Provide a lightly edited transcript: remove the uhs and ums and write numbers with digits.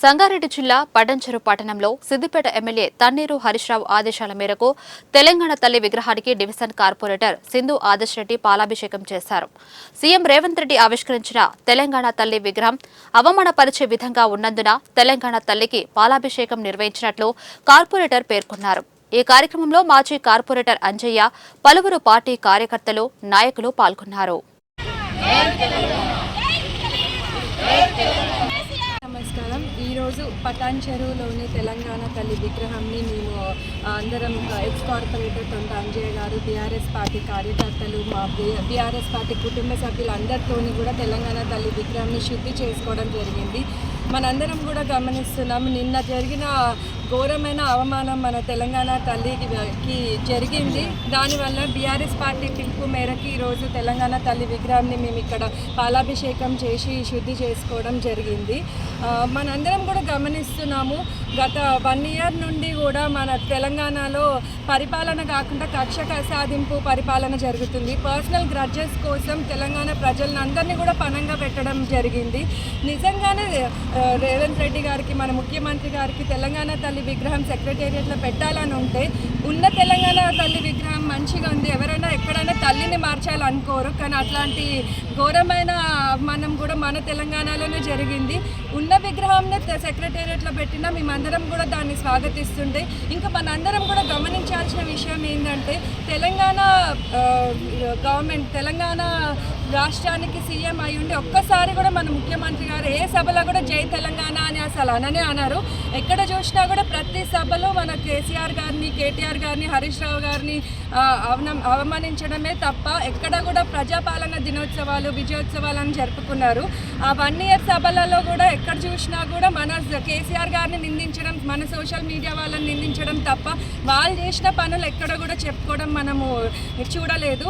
సంగారెడ్డి జిల్లా పటంచెరు పట్టణంలో సిద్దిపేట ఎమ్మెల్యే తన్నీరు హరీష్రావు ఆదేశాల మేరకు తెలంగాణ తల్లి విగ్రహానికి డివిజన్ కార్పొరేటర్ సింధు ఆదర్శ్ రెడ్డి పాలాభిషేకం చేశారు. సీఎం రేవంత్ రెడ్డి ఆవిష్కరించిన తెలంగాణ తల్లి విగ్రహం అవమానపరిచే విధంగా ఉన్నందున తెలంగాణ తల్లికి పాలాభిషేకం నిర్వహించినట్లు కార్పొరేటర్ పేర్కొన్నారు. ఈ కార్యక్రమంలో మాజీ కార్పొరేటర్ అంజయ్య, పలువురు పార్టీ కార్యకర్తలు, నాయకులు పాల్గొన్నారు. నమస్కారం. ఈరోజు పటాన్చెరువులోని తెలంగాణ తల్లి విగ్రహాన్ని మేము అందరం ఎక్స్ కార్పొరేటర్ తొంత అంజయ్య గారు, బీఆర్ఎస్ పార్టీ కార్యకర్తలు, మా బీఆర్ఎస్ పార్టీ కుటుంబ సభ్యులందరితోని కూడా తెలంగాణ తల్లి విగ్రహాన్ని శుద్ధి చేసుకోవడం జరిగింది. మనందరం కూడా గమనిస్తున్నాం, నిన్న జరిగిన ఘోరమైన అవమానం మన తెలంగాణ తల్లికి జరిగింది. దానివల్ల బీఆర్ఎస్ పార్టీ పిలుపు మేరకు ఈరోజు తెలంగాణ తల్లి విగ్రహాన్ని మేము ఇక్కడ పాలాభిషేకం చేసి శుద్ధి చేసుకోవడం జరిగింది. మనందరం కూడా గమనిస్తున్నాము, గత 1 ఇయర్ నుండి కూడా మన తెలంగాణలో పరిపాలన కాకుండా కక్ష సాధింపు పరిపాలన జరుగుతుంది. పర్సనల్ గ్రడ్జెస్ కోసం తెలంగాణ ప్రజలను అందరినీ కూడా పణంగా పెట్టడం జరిగింది. నిజంగానే రేవంత్ రెడ్డి గారికి, మన ముఖ్యమంత్రి గారికి తెలంగాణ తల్లి విగ్రహం సెక్రటేరియట్లో పెట్టాలని ఉంటే, ఉన్న తెలంగాణ తల్లి విగ్రహం మంచిగా ఉంది, ఎవరైనా ఎక్కడైనా తల్లిని మార్చాలనుకోరు. కానీ అట్లాంటి ఘోరమైన అవమానం కూడా మన తెలంగాణలోనే జరిగింది. ఉన్న విగ్రహాన్ని సెక్రటేరియట్లో పెట్టినా మేమందరం కూడా దాన్ని స్వాగతిస్తుంటే, ఇంకా మనందరం కూడా గమనించాల్సిన విషయం ఏంటంటే, తెలంగాణ గవర్నమెంట్, తెలంగాణ రాష్ట్రానికి సీఎం అయి ఉండి ఒక్కసారి కూడా మన ముఖ్యమంత్రి గారు ఏ సభలో కూడా జై తెలంగాణ అని అసలు అననే అన్నారు. ఎక్కడ చూసినా కూడా ప్రతి సభలో మన కేసీఆర్ గారిని, కేటీఆర్ గారిని, హరీష్ రావు గారిని అవమానించడమే తప్ప ఎక్కడ కూడా ప్రజాపాలన దినోత్సవాలు, విజయోత్సవాలను జరుపుకున్నారు. ఆ 1 ఇయర్ సభలలో కూడా ఎక్కడ చూసినా కూడా మన కేసీఆర్ గారిని నిందించడం, మన సోషల్ మీడియా వాళ్ళని నిందించడం తప్ప వాళ్ళు చేసిన పనులు ఎక్కడ కూడా చెప్పుకోవడం మనము చూడలేదు.